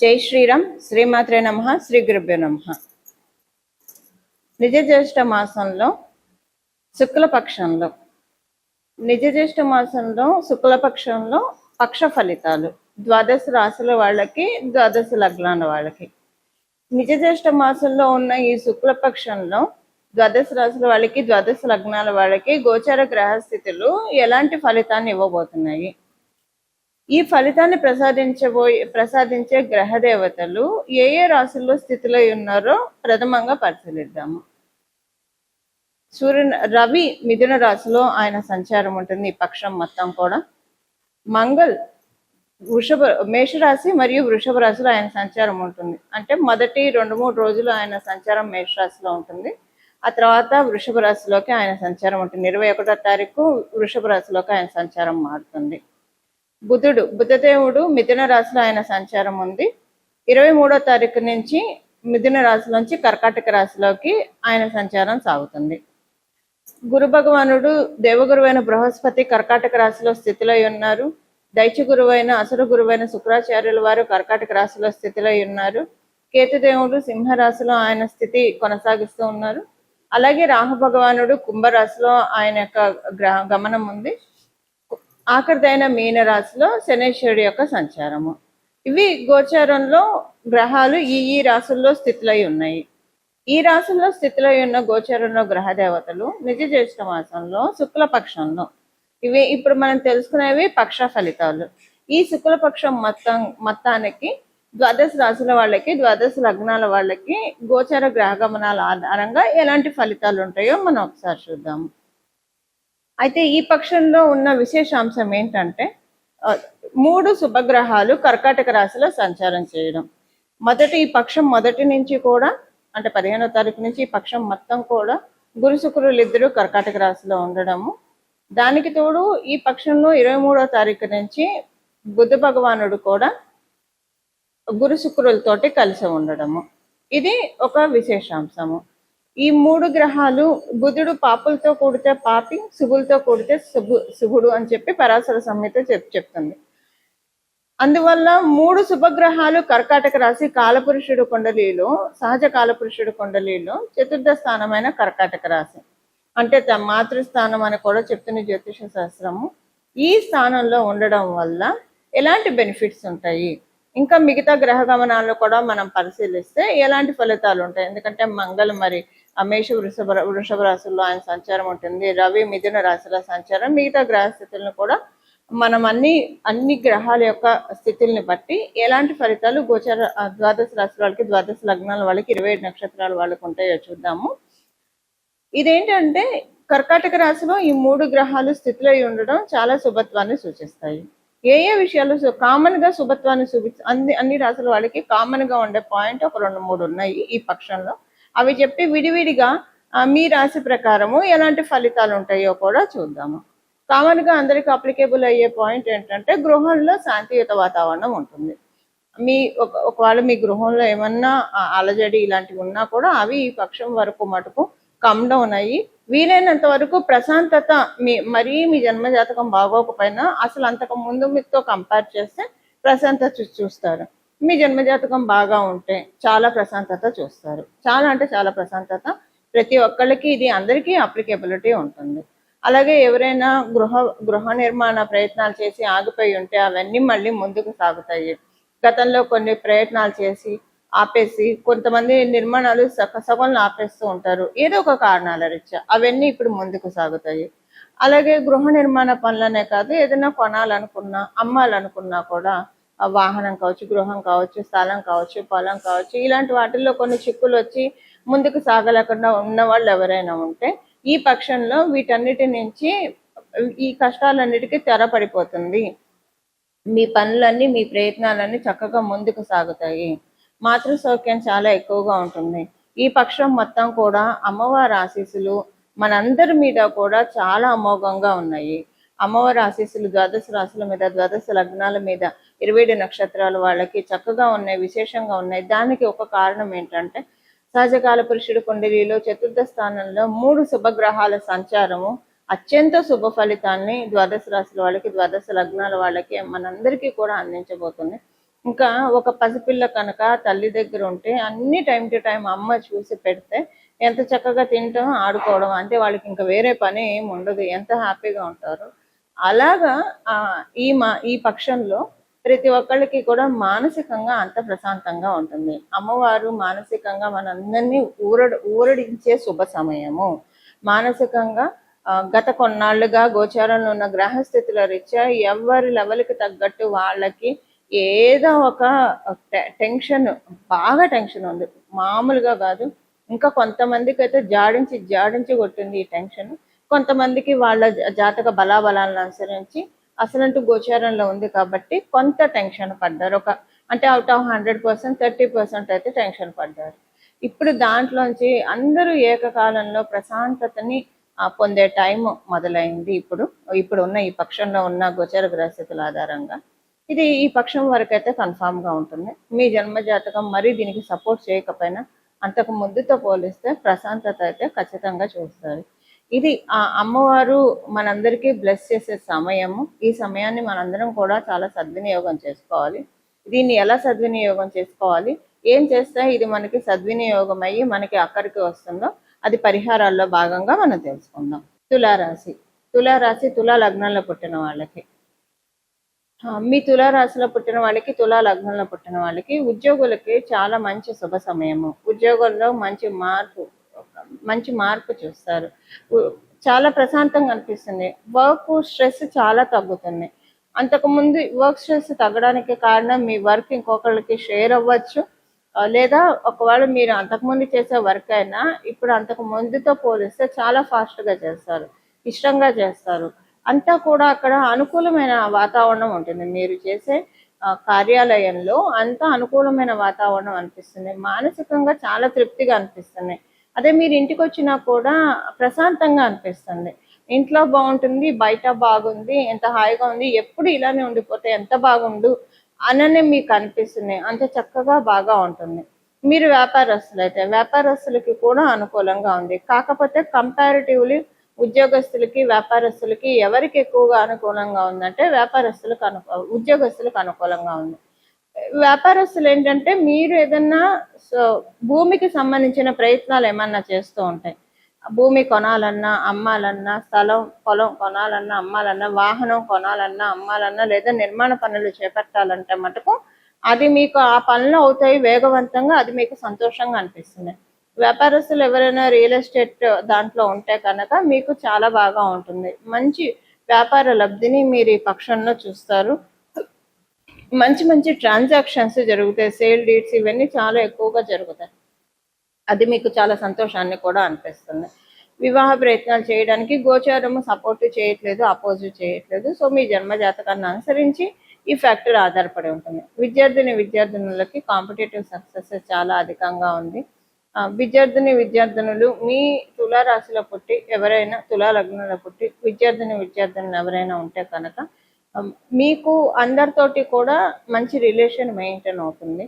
జై శ్రీరామ్. శ్రీమాత్రే నమః. శ్రీ గురుభ్యో నమః. నిజ జ్యేష్ఠ మాసంలో శుక్లపక్షంలో శుక్లపక్షంలో పక్ష ఫలితాలు ద్వాదశ రాశుల వాళ్ళకి, ద్వాదశ లగ్నాల వాళ్ళకి. నిజ జ్యేష్ఠ మాసంలో ఉన్న ఈ శుక్లపక్షంలో ద్వాదశ రాశుల వాళ్ళకి, ద్వాదశ లగ్నాల వాళ్ళకి గోచర గ్రహస్థితులు ఎలాంటి ఫలితాన్ని ఇవ్వబోతున్నాయి? ఈ ఫలితాన్ని ప్రసాదించే గ్రహ దేవతలు ఏ ఏ రాశుల్లో స్థితిలో ఉన్నారో ప్రథమంగా పరిశీలిద్దాము. రవి మిథున రాశిలో ఆయన సంచారం ఉంటుంది ఈ పక్షం మొత్తం కూడా. మంగళ్ మేషరాశి మరియు వృషభ రాశిలో ఆయన సంచారం ఉంటుంది. అంటే మొదటి 2-3 రోజులు ఆయన సంచారం మేషరాశిలో ఉంటుంది. ఆ తర్వాత వృషభ రాశిలోకి ఆయన సంచారం ఉంటుంది. 21వ తారీఖు వృషభ రాశిలోకి ఆయన సంచారం మారుతుంది. బుధదేవుడు మిథున రాశిలో ఆయన సంచారం ఉంది. 23వ తారీఖు నుంచి మిథున రాశిలోంచి కర్కాటక రాశిలోకి ఆయన సంచారం సాగుతుంది. గురు భగవానుడు దేవగురువైన బృహస్పతి కర్కాటక రాశిలో స్థితిలో ఉన్నారు. దైత్య గురువైన అసుర గురువైన శుక్రాచార్యుల వారు కర్కాటక రాశిలో స్థితిలో ఉన్నారు. కేతుదేవుడు సింహరాశిలో ఆయన స్థితి కొనసాగిస్తూ ఉన్నారు. అలాగే రాహు భగవానుడు కుంభరాశిలో ఆయన యొక్క గమనం ఉంది. ఆఖరిదైన మీన రాశిలో శనేశ్వరుడి యొక్క సంచారము. ఇవి గోచారంలో గ్రహాలు ఈ రాశుల్లో స్థితిలో ఉన్నాయి. ఈ రాశుల్లో స్థితిలో ఉన్న గోచారంలో గ్రహ దేవతలు నిజ జ్యేష్ఠ మాసంలో శుక్లపక్షంలో, ఇవి ఇప్పుడు మనం తెలుసుకునేవి పక్ష ఫలితాలు. ఈ శుక్లపక్షం మొత్తానికి ద్వాదశ రాశుల వాళ్ళకి, ద్వాదశ లగ్నాల వాళ్ళకి గోచార గ్రహ గమనాల ఆధారంగా ఎలాంటి ఫలితాలు ఉంటాయో మనం ఒకసారి చూద్దాము. అయితే ఈ పక్షంలో ఉన్న విశేషాంశం ఏంటంటే 3 శుభగ్రహాలు కర్కాటక రాశిలో సంచారం చేయడం. ఈ పక్షం మొదటి నుంచి కూడా, అంటే 15వ తారీఖు నుంచి ఈ పక్షం మొత్తం కూడా గురు శుక్రులు ఇద్దరు కర్కాటక రాశిలో ఉండడము. దానికి తోడు ఈ పక్షంలో 23వ తారీఖు నుంచి బుధ భగవానుడు కూడా గురు శుక్రులతోటి కలిసి ఉండడము. ఇది ఒక విశేషాంశము. ఈ 3 గ్రహాలు, బుధుడు పాపులతో కూడితే పాపి, శుభులతో కూడితే శుభుడు అని చెప్పి పరాశర సంహిత చెప్తుంది. అందువల్ల 3 శుభగ్రహాలు కర్కాటక రాశి కాలపురుషుడు కుండలిలో, సహజ కాలపురుషుడు కుండలిలో చతుర్థ స్థానమైన కర్కాటక రాశి, అంటే మాతృస్థానం అని కూడా చెప్తున్న జ్యోతిష శాస్త్రము. ఈ స్థానంలో ఉండడం వల్ల ఎలాంటి బెనిఫిట్స్ ఉంటాయి, ఇంకా మిగతా గ్రహ గమనాల్లో కూడా మనం పరిశీలిస్తే ఎలాంటి ఫలితాలు ఉంటాయి. ఎందుకంటే మంగళ మరి మేష వృషభ రాశుల్లో ఆయన సంచారం ఉంటుంది. రవి మిథున రాశిలో సంచారం. మిగతా గ్రహ స్థితులను కూడా మనం అన్ని గ్రహాల యొక్క స్థితుల్ని బట్టి ఎలాంటి ఫలితాలు గోచర ద్వాదశ రాశి వాళ్ళకి, ద్వాదశ లగ్నాల వాళ్ళకి, 27 నక్షత్రాల వాళ్ళకి ఉంటాయో చూద్దాము. ఇదేంటంటే కర్కాటక రాశిలో ఈ 3 గ్రహాలు స్థితిలో ఉండడం చాలా శుభత్వాన్ని సూచిస్తాయి. ఏ విషయాలు కామన్ గా శుభత్వాన్ని అన్ని రాశుల వాళ్ళకి కామన్ గా ఉండే పాయింట్ ఒక 2-3 ఉన్నాయి ఈ పక్షంలో. అవి చెప్పి విడివిడిగా మీ రాశి ప్రకారము ఎలాంటి ఫలితాలు ఉంటాయో కూడా చూద్దాము. కామన్ గా అందరికి అప్లికేబుల్ అయ్యే పాయింట్ ఏంటంటే గృహంలో శాంతియుత వాతావరణం ఉంటుంది. ఒకవేళ మీ గృహంలో ఏమన్నా అలజడి ఇలాంటివి ఉన్నా కూడా అవి ఈ పక్షం వరకు మటుకు కమ్ డౌన్ అయ్యి వీలైనంత వరకు ప్రశాంతత, మీ జన్మజాతకం బాగోకపోయినా అసలు అంతకు ముందు మీతో కంపేర్ చేస్తే ప్రశాంతత చూస్తారు. మీ జన్మజాతకం బాగా ఉంటే చాలా ప్రశాంతత చూస్తారు. చాలా అంటే చాలా ప్రశాంతత ప్రతి ఒక్కళ్ళకి, ఇది అందరికీ అప్లికేబిలిటీ ఉంటుంది. అలాగే ఎవరైనా గృహ నిర్మాణ ప్రయత్నాలు చేసి ఆగిపోయి ఉంటే అవన్నీ మళ్ళీ ముందుకు సాగుతాయి. గతంలో కొన్ని ప్రయత్నాలు చేసి ఆపేసి కొంతమంది నిర్మాణాలు సగంలో ఆపేస్తూ ఉంటారు ఏదో ఒక కారణాల రీత్యా, అవన్నీ ఇప్పుడు ముందుకు సాగుతాయి. అలాగే గృహ నిర్మాణ పనులనే కాదు, ఏదైనా కొనాలనుకున్నా, అమ్మాలనుకున్నా కూడా వాహనం కావచ్చు, గృహం కావచ్చు, స్థలం కావచ్చు, పొలం కావచ్చు, ఇలాంటి వాటిల్లో కొన్ని చిక్కులు వచ్చి ముందుకు సాగలేకుండా ఉన్న వాళ్ళు ఎవరైనా ఉంటే ఈ పక్షంలో వీటన్నిటి నుంచి, ఈ కష్టాలన్నిటికీ తెరపడిపోతుంది. మీ పనులన్నీ, మీ ప్రయత్నాలన్నీ చక్కగా ముందుకు సాగుతాయి. మాతృ సౌఖ్యం చాలా ఎక్కువగా ఉంటుంది. ఈ పక్షం మొత్తం కూడా అమ్మవారి ఆశీస్సులు మనందరి మీద కూడా చాలా అమోఘంగా ఉన్నాయి. అమ్మవారి ఆశీస్సులు ద్వాదశ రాశుల మీద, ద్వాదశ లగ్నాల మీద, 27 నక్షత్రాల వాళ్ళకి చక్కగా ఉన్నాయి, విశేషంగా ఉన్నాయి. దానికి ఒక కారణం ఏంటంటే సహజకాల పురుషుడు కుండలిలో చతుర్థ స్థానంలో 3 శుభగ్రహాల సంచారము అత్యంత శుభ ఫలితాన్ని ద్వాదశ రాశుల వాళ్ళకి, ద్వాదశ లగ్నాల వాళ్ళకి, మనందరికీ కూడా అందించబోతుంది. ఇంకా ఒక పసిపిల్ల కనుక తల్లి దగ్గర ఉంటే అన్ని టైం టు టైం అమ్మ చూసి పెడితే ఎంత చక్కగా తింటాం, ఆడుకోవడం, అంటే వాళ్ళకి ఇంకా వేరే పని ఏమి ఉండదు, ఎంత హ్యాపీగా ఉంటారు. అలాగా ఈ పక్షంలో ప్రతి ఒక్కళ్ళకి కూడా మానసికంగా అంత ప్రశాంతంగా ఉంటుంది. అమ్మవారు మానసికంగా మనందరినీ ఊరడించే శుభ సమయము. మానసికంగా గత కొన్నాళ్ళుగా గోచారంలో ఉన్న గ్రహస్థితుల రీత్యా ఎవరి లెవెల్కి తగ్గట్టు వాళ్ళకి ఏదో ఒక టెన్షన్, బాగా టెన్షన్ ఉంది, మామూలుగా కాదు. ఇంకా కొంతమందికి అయితే జాడించి కొట్టింది ఈ టెన్షన్. కొంతమందికి వాళ్ళ జాతక బలాబలాలను అనుసరించి అసలంటూ గోచారంలో ఉంది కాబట్టి కొంత టెన్షన్ పడ్డారు. అంటే అవుట్ ఆఫ్ 100% 30% అయితే టెన్షన్ పడ్డారు. ఇప్పుడు దాంట్లోంచి అందరూ ఏకకాలంలో ప్రశాంతతని పొందే టైం మొదలైంది. ఇప్పుడు ఉన్న ఈ పక్షంలో ఉన్న గోచర గ్రహస్థితుల ఆధారంగా ఇది ఈ పక్షం వరకు అయితే కన్ఫామ్గా ఉంటుంది. మీ జన్మ జాతకం మరీ దీనికి సపోర్ట్ చేయకపోయినా అంతకు ముందుతో పోలిస్తే ప్రశాంతత అయితే ఖచ్చితంగా చూస్తారు. ఇది ఆ అమ్మవారు మనందరికీ బ్లెస్ చేసే సమయము. ఈ సమయాన్ని మనందరం కూడా చాలా సద్వినియోగం చేసుకోవాలి. దీన్ని ఎలా సద్వినియోగం చేసుకోవాలి, ఏం చేస్తే ఇది మనకి సద్వినియోగం అయ్యి మనకి అక్కడికి వస్తుందో అది పరిహారాల్లో భాగంగా మనం తెలుసుకుందాం. తులారాశి తులా లగ్నంలో పుట్టిన వాళ్ళకి, మీ తులారాశిలో పుట్టిన వాళ్ళకి, తులా లగ్నంలో పుట్టిన వాళ్ళకి, ఉద్యోగులకి చాలా మంచి శుభ సమయము. ఉద్యోగంలో మంచి మార్పు చూస్తారు. చాలా ప్రశాంతంగా అనిపిస్తుంది. వర్క్ స్ట్రెస్ చాలా తగ్గుతుంది. అంతకుముందు వర్క్ స్ట్రెస్ తగ్గడానికి కారణం మీ వర్క్ ఇంకొకరికి షేర్ అవ్వచ్చు, లేదా ఒకవేళ మీరు అంతకుముందు చేసే వర్క్ అయినా ఇప్పుడు అంతకు ముందుతో పోలిస్తే చాలా ఫాస్ట్గా చేస్తారు, ఇష్టంగా చేస్తారు. అంతా కూడా అక్కడ అనుకూలమైన వాతావరణం ఉంటుంది. మీరు చేసే కార్యాలయంలో అంతా అనుకూలమైన వాతావరణం అనిపిస్తుంది. మానసికంగా చాలా తృప్తిగా అనిపిస్తుంది. అదే మీరు ఇంటికి వచ్చినా కూడా ప్రశాంతంగా అనిపిస్తుంది. ఇంట్లో బాగుంటుంది, బయట బాగుంది, ఎంత హాయిగా ఉంది, ఎప్పుడు ఇలానే ఉండిపోతే ఎంత బాగుండు అననే మీకు అనిపిస్తుంది. అంత చక్కగా బాగా ఉంటుంది. మీరు వ్యాపారస్తులకి కూడా అనుకూలంగా ఉంది. కాకపోతే కంపారిటివ్లీ ఉద్యోగస్తులకి వ్యాపారస్తులకి ఎవరికి ఎక్కువగా అనుకూలంగా ఉందంటే ఉద్యోగస్తులకు అనుకూలంగా ఉంది. వ్యాపారస్తులు ఏంటంటే మీరు ఏదన్నా భూమికి సంబంధించిన ప్రయత్నాలు ఏమన్నా చేస్తూ ఉంటాయి. భూమి కొనాలన్నా, అమ్మాలన్నా, పొలం కొనాలన్నా, అమ్మాలన్నా, వాహనం కొనాలన్నా, అమ్మాలన్నా, లేదా నిర్మాణ పనులు చేపట్టాలంటే మటుకు అది మీకు ఆ పనులు అవుతాయి వేగవంతంగా, అది మీకు సంతోషంగా అనిపిస్తుంది. వ్యాపారస్తులు ఎవరైనా రియల్ ఎస్టేట్ దాంట్లో ఉంటే కనుక మీకు చాలా బాగా ఉంటుంది. మంచి వ్యాపార లబ్ధిని మీరు ఈ పక్షంలో చూస్తారు. మంచి ట్రాన్సాక్షన్స్ జరుగుతాయి. సేల్ డీడ్స్ ఇవన్నీ చాలా ఎక్కువగా జరుగుతాయి. అది మీకు చాలా సంతోషాన్ని కూడా అనిపిస్తుంది. వివాహ ప్రయత్నాలు చేయడానికి గోచారము సపోర్ట్ చేయట్లేదు, అపోజిట్ చేయట్లేదు. సో మీ జన్మ జాతకాన్ని అనుసరించి ఈ ఫ్యాక్టర్ ఆధారపడి ఉంటుంది. విద్యార్థినులకి కాంపిటేటివ్ సక్సెస్ చాలా అధికంగా ఉంది. విద్యార్థినులు మీ తులారాశిలో పుట్టి ఎవరైనా, తులా లగ్నంలో పుట్టి విద్యార్థినులు ఎవరైనా ఉంటే కనుక మీకు అందరితోటి కూడా మంచి రిలేషన్ మెయింటైన్ అవుతుంది.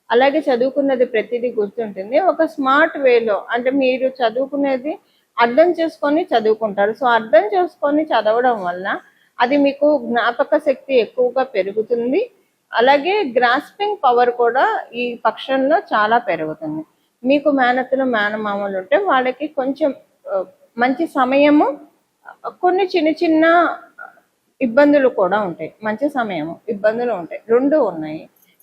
అలాగే చదువుకున్నది ప్రతిదీ గుర్తుంటుంది. ఒక స్మార్ట్ వేలో, అంటే మీరు చదువుకునేది అర్థం చేసుకొని చదువుకుంటారు. సో అర్థం చేసుకొని చదవడం వల్ల అది మీకు జ్ఞాపక శక్తి ఎక్కువగా పెరుగుతుంది. అలాగే గ్రాస్పింగ్ పవర్ కూడా ఈ పక్షంలో చాలా పెరుగుతుంది. మీకు మేనత్తలు మేనమామలు ఉంటే వాళ్ళకి కొంచెం మంచి సమయము, కొన్ని చిన్న ఇబ్బందులు కూడా ఉంటాయి. మంచి సమయము, ఇబ్బందులు ఉంటాయి, రెండు ఉన్నాయి.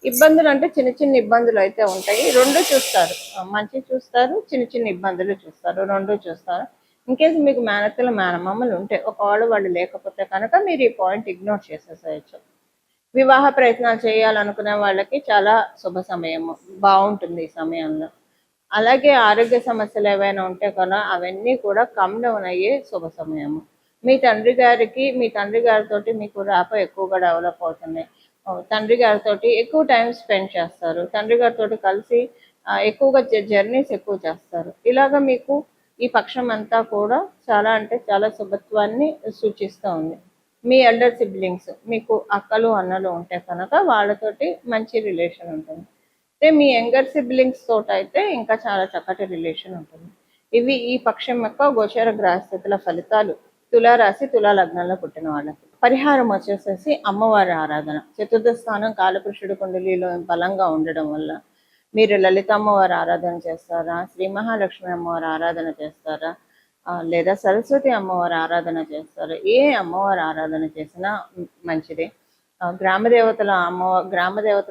ఇబ్బందులు అంటే చిన్న ఇబ్బందులు అయితే ఉంటాయి, రెండు చూస్తారు. మంచి చూస్తారు, చిన్న ఇబ్బందులు చూస్తారు, రెండు చూస్తారు. ఇన్కేస్ మీకు మేనత్తలు మేనమామలు ఉంటే, ఒకవేళ వాళ్ళు లేకపోతే కనుక మీరు ఈ పాయింట్ ఇగ్నోర్ చేసేసేయచ్చు. వివాహ ప్రయత్నాలు చేయాలనుకునే వాళ్ళకి చాలా శుభ సమయము, బాగుంటుంది ఈ సమయంలో. అలాగే ఆరోగ్య సమస్యలు ఏవైనా ఉంటే కదా అవన్నీ కూడా కమ్ డౌన్ అయ్యే శుభ సమయము. మీ తండ్రి గారితో మీకు ర్యాపో ఎక్కువగా డెవలప్ అవుతుంది. తండ్రి గారితో ఎక్కువ టైం స్పెండ్ చేస్తారు. తండ్రి గారితో కలిసి ఎక్కువగా జర్నీస్ ఎక్కువ చేస్తారు. ఇలాగ మీకు ఈ పక్షం అంతా కూడా చాలా అంటే చాలా శుభత్వాన్ని సూచిస్తూ ఉంది. మీ ఎల్డర్ సిబ్లింగ్స్, మీకు అక్కలు అన్నలు ఉంటే కనుక వాళ్ళతోటి మంచి రిలేషన్ ఉంటుంది. అయితే మీ యంగర్ సిబ్లింగ్స్ తోటి అయితే ఇంకా చాలా చక్కటి రిలేషన్ ఉంటుంది. ఇవి ఈ పక్షం యొక్క గోచర గ్రహస్థితుల ఫలితాలు తులారాశి తులా లగ్నంలో పుట్టిన వాళ్ళకి. పరిహారం వచ్చేసేసి అమ్మవారి ఆరాధన. చతుర్థ స్థానం కాలపురుషుడు కుండలిలో బలంగా ఉండడం వల్ల మీరు లలిత అమ్మవారి ఆరాధన చేస్తారా, శ్రీ మహాలక్ష్మి అమ్మవారి ఆరాధన చేస్తారా, లేదా సరస్వతి అమ్మవారి ఆరాధన చేస్తారా? ఏ అమ్మవారి ఆరాధన చేసినా మంచిదే. గ్రామదేవతల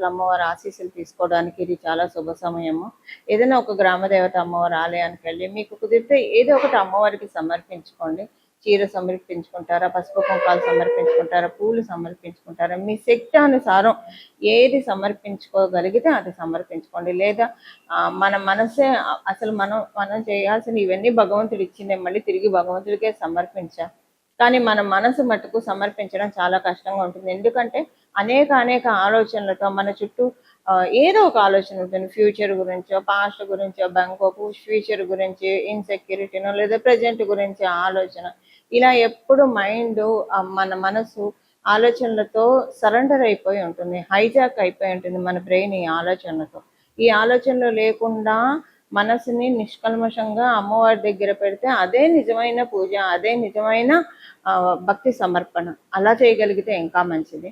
అమ్మవారి ఆశీస్సులు తీసుకోవడానికి ఇది చాలా శుభ సమయము. ఏదైనా ఒక గ్రామదేవత అమ్మవారి ఆలయానికి వెళ్ళి మీకు కుదిరితే ఏదో ఒకటి అమ్మవారికి సమర్పించుకోండి. చీర సమర్పించుకుంటారా, పసుపు కుంకాలు సమర్పించుకుంటారా, పూలు సమర్పించుకుంటారా, మీ శక్తి అనుసారం ఏది సమర్పించుకోగలిగితే అది సమర్పించుకోండి. లేదా మన మనసే అసలు మనం చేయాల్సిన ఇవన్నీ భగవంతుడు ఇచ్చిందే, మళ్ళీ తిరిగి భగవంతుడికే సమర్పించా. కానీ మన మనసు మటుకు సమర్పించడం చాలా కష్టంగా ఉంటుంది. ఎందుకంటే అనేక ఆలోచనలతో మన చుట్టూ ఏదో ఒక ఆలోచన ఉంటుంది. ఫ్యూచర్ గురించో, పాస్ట్ గురించో, ఇంకొక ఫ్యూచర్ గురించి ఇన్సెక్యూరిటీనో, లేదా ప్రజెంట్ గురించి ఆలోచన. ఇలా ఎప్పుడు మైండ్, మన మనసు ఆలోచనలతో సరెండర్ అయిపోయి ఉంటుంది, హైజాక్ అయిపోయి ఉంటుంది మన బ్రెయిన్ ఈ ఆలోచనలతో. ఈ ఆలోచనలు లేకుండా మనసుని నిష్కల్మషంగా అమ్మవారి దగ్గర పెడితే అదే నిజమైన పూజ, అదే నిజమైన భక్తి సమర్పణ. అలా చేయగలిగితే ఇంకా మంచిది.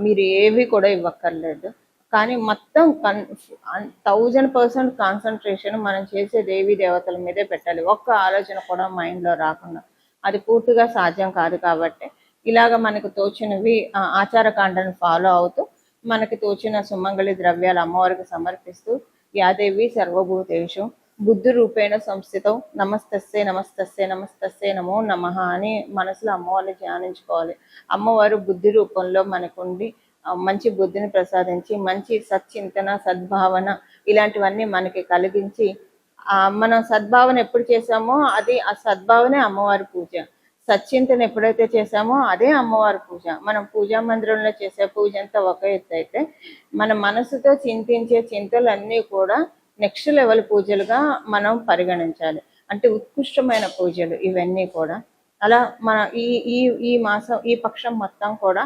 మీరు ఏవి కూడా ఇవ్వక్కర్లేదు. కానీ మొత్తం 1000% కాన్సన్ట్రేషన్ మనం చేసే దేవీ దేవతల మీదే పెట్టాలి. ఒక్క ఆలోచన కూడా మైండ్లో రాకుండా. అది పూర్తిగా సాధ్యం కాదు. కాబట్టి ఇలాగ మనకు తోచినవి ఆచారకాండను ఫాలో అవుతూ మనకి తోచిన సుమంగళి ద్రవ్యాలు అమ్మవారికి సమర్పిస్తూ యాదేవి సర్వభూతేషు బుద్ధి రూపేణ సంస్థితం నమస్తస్సే నమస్తస్సే నమస్తస్సే నమో నమః అని మనసులో అమ్మవారిని ధ్యానించుకోవాలి. అమ్మవారు బుద్ధి రూపంలో మనకుండి మంచి బుద్ధిని ప్రసాదించి మంచి సచ్చింతన, సద్భావన ఇలాంటివన్నీ మనకి కలిగించి మనం సద్భావన ఎప్పుడు చేసామో అది ఆ సద్భావనే అమ్మవారి పూజ. సచ్చింతన ఎప్పుడైతే చేసామో అదే అమ్మవారి పూజ. మనం పూజా మందిరంలో చేసే పూజ అంతా ఒక ఎత్తు అయితే, మన మనసుతో చింతించే చింతలన్నీ కూడా నెక్స్ట్ లెవెల్ పూజలుగా మనం పరిగణించాలి. అంటే ఉత్కృష్టమైన పూజలు ఇవన్నీ కూడా. అలా మన ఈ మాసం, ఈ పక్షం మొత్తం కూడా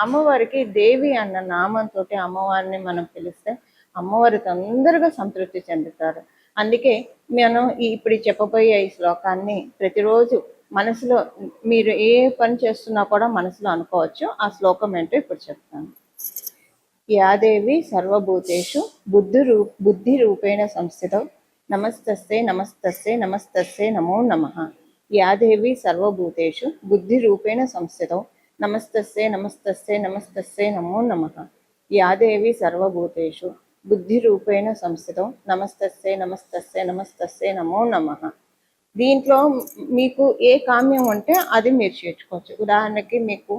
అమ్మవారికి దేవి అన్న నామంతో అమ్మవారిని మనం పిలిస్తే అమ్మవారి తొందరగా సంతృప్తి చెందుతారు. అందుకే మనం ఇప్పుడు చెప్పబోయే ఈ శ్లోకాన్ని ప్రతిరోజు మనసులో, మీరు ఏ పని చేస్తున్నా కూడా మనసులో అనుకోవచ్చు. ఆ శ్లోకం ఏంటో ఇప్పుడు చెప్తాను. యాదేవి సర్వభూతేషు బుద్ధి రూపేణ సంస్థితం నమస్తస్సే నమస్తస్సే నమస్తస్సే నమో నమః. యాదేవి సర్వభూతేషు బుద్ధి రూపేణ సంస్థితం నమస్తస్సే నమస్తస్సే నమస్తస్సే నమో నమః. యాదేవి సర్వభూతేషు బుద్ధి రూపేణ సంస్థితం నమస్తస్సే నమస్తస్సే నమస్తస్సే నమో నమః. దీంట్లో మీకు ఏ కామ్యం ఉంటే అది మీరు చేర్చుకోవచ్చు. ఉదాహరణకి మీకు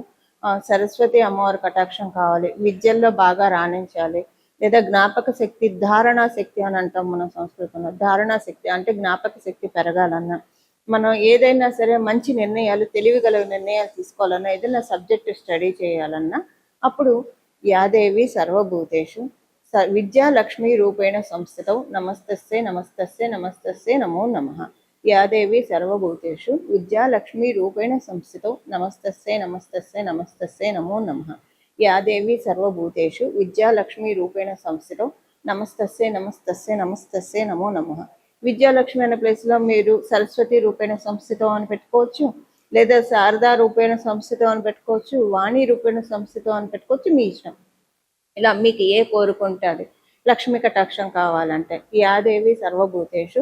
సరస్వతి అమ్మవారి కటాక్షం కావాలి, విద్యల్లో బాగా రాణించాలి, లేదా జ్ఞాపక శక్తి, ధారణా శక్తి అని అంటాం మనం సంస్కృతంలో. ధారణా శక్తి అంటే జ్ఞాపక శక్తి పెరగాలన్నా, మనం ఏదైనా సరే మంచి నిర్ణయాలు, తెలివిగల నిర్ణయాలు తీసుకోవాలన్నా, ఏదైనా సబ్జెక్టు స్టడీ చేయాలన్నా, అప్పుడు యాదేవి సర్వభూతేషు విద్యాలక్ష్మి రూపేణ సంస్థితం నమస్తస్సే నమస్తస్సే నమస్తస్సే నమో నమః. యాదేవి సర్వభూతేషు విద్యాలక్ష్మి రూపేణ సంస్థితం నమస్తస్సే నమస్తస్సే నమస్తస్సే నమో నమః. యాదేవి సర్వభూతేషు విద్యాలక్ష్మి రూపేణ సంస్థితం నమస్తస్సే నమస్తస్సే నమస్తస్సే నమో నమః. విద్యాలక్ష్మి అనే ప్లేస్లో మీరు సరస్వతి రూపేణ సంస్థితం అని పెట్టుకోవచ్చు, లేదా శారదా రూపేణ సంస్థితం అని పెట్టుకోవచ్చు, వాణి రూపేణ సంస్థితం అని పెట్టుకోవచ్చు, మీ ఇష్టం. ఇలా మీకు ఏ కోరుకుంటుంది. లక్ష్మీ కటాక్షం కావాలంటే యాదేవి సర్వభూతేషు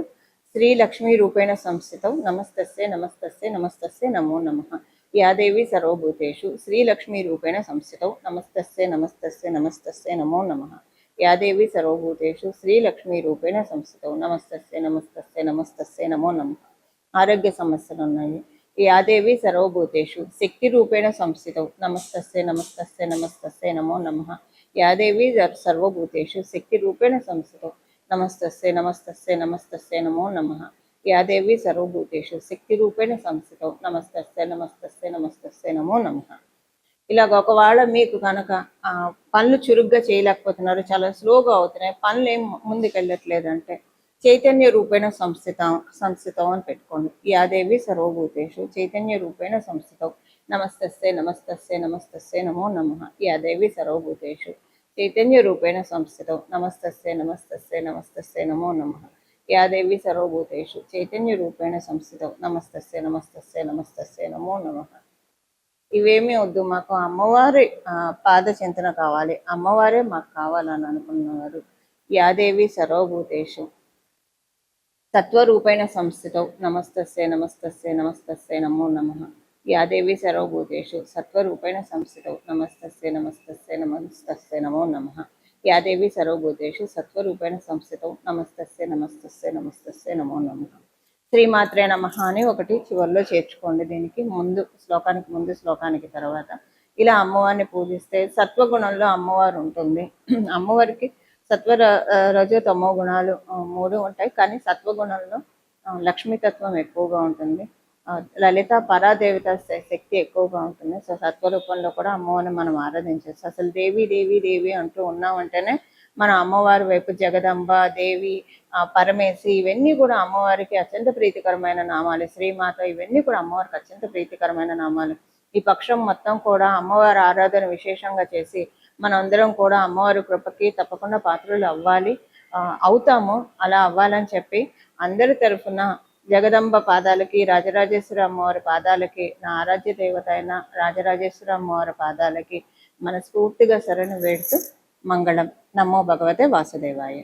శ్రీలక్ష్మీ రూపేణ సంస్థితం నమస్తస్సే నమస్తస్సే నమస్తస్సే నమో నమః. యాదేవి సర్వభూతేషు శ్రీలక్ష్మీ రూపేణ సంస్థితం నమస్తస్సే నమస్తస్సే నమస్తస్సే నమో నమః. యాదేవి సర్వభూతేషు శ్రీలక్ష్మీ రూపేణ సంస్థితం నమస్తస్సే నమస్తస్సే నమస్తస్సే నమో నమః. ఆరోగ్య సమస్యలు ఉన్నాయి. యాదేవి సర్వభూతేషు శక్తి రూపేణ సంస్థితం నమస్తస్సే నమస్తస్సే నమస్తస్సే నమో నమః. యాదేవి సర్వభూతేషు శక్తి రూపేణ సంస్థితం నమస్తస్సే నమస్తస్సే నమస్తస్సే నమో నమః. యాదేవి సర్వభూతేషు శక్తి రూపేణ సంస్థితం నమస్తస్సే నమస్తస్సే నమస్తస్సే నమో నమః. ఇలాగ ఒకవేళ మీకు కనుక పనులు చురుగ్గా చేయలేకపోతున్నారు, చాలా స్లోగా అవుతున్నాయి, పనులు ఏం ముందుకెళ్ళట్లేదంటే చైతన్య రూపేణ సంస్థితం అని పెట్టుకోండి. యాదేవి సర్వభూతేషు చైతన్య రూపేణ సంస్థితం నమస్తస్సే నమస్తస్సే నమస్తస్సే నమో నమః. యాదేవి సర్వభూతేషు చైతన్య రూపేణ సంస్థితం నమస్తస్సే నమస్తస్సే నమస్తస్సే నమో నమః. యాదేవి సర్వభూతేషు చైతన్య రూపేణ సంస్థితం నమస్తస్సే నమస్తస్సే నమస్తస్సే నమో నమః. ఇవేమీ వద్దు, మాకు అమ్మవారి పాద చింతన కావాలి, అమ్మవారే మాకు కావాలని అనుకున్నవారు యాదేవి సర్వభూతేషు సత్వరూపేణ సంస్థితౌ నమస్తస్యై నమస్తస్యై నమస్తస్యై నమో నమః. యాదేవి సర్వభూతేషు సత్వరూపేణ సంస్థితౌ నమస్తస్యై నమస్తస్యై నమస్తస్యై నమో నమః. యాదేవి సర్వభూతేషు సత్వరూపేణ సంస్థితౌ నమస్తస్యై నమస్తస్యై నమస్తస్యై నమో నమః. శ్రీమాత్రే నమః అని ఒకటి చివరిలో చేర్చుకోండి. దీనికి ముందు శ్లోకానికి తర్వాత ఇలా అమ్మవారిని పూజిస్తే సత్వగుణంలో అమ్మవారు ఉంటుంది. అమ్మవారికి సత్వ రజో తమో గుణాలు మూడు ఉంటాయి, కానీ సత్వగుణంలో లక్ష్మీతత్వం ఎక్కువగా ఉంటుంది. లలిత పరాదేవత శక్తి ఎక్కువగా ఉంటుంది. సో సత్వరూపంలో కూడా అమ్మవారిని మనం ఆరాధించవచ్చు. అసలు దేవి దేవి దేవి అంటూ ఉన్నామంటేనే మన అమ్మవారి వైపు జగదంబ, దేవి, పరమేశి ఇవన్నీ కూడా అమ్మవారికి అత్యంత ప్రీతికరమైన నామాలు. శ్రీమాత ఇవన్నీ కూడా అమ్మవారికి అత్యంత ప్రీతికరమైన నామాలు. ఈ పక్షం మొత్తం కూడా అమ్మవారి ఆరాధన విశేషంగా చేసి మనందరం కూడా అమ్మవారి కృపకి తప్పకుండా పాత్రలు అవుతాము. అలా అవ్వాలని చెప్పి అందరి తరఫున జగదంబ పాదాలకి, రాజరాజేశ్వరి అమ్మవారి పాదాలకి, నా ఆరాధ్య దేవత అయిన రాజరాజేశ్వరి అమ్మవారి పాదాలకి మనస్ఫూర్తిగా శరణు వేడుతూ మంగళం. నమో భగవతే వాసుదేవాయ.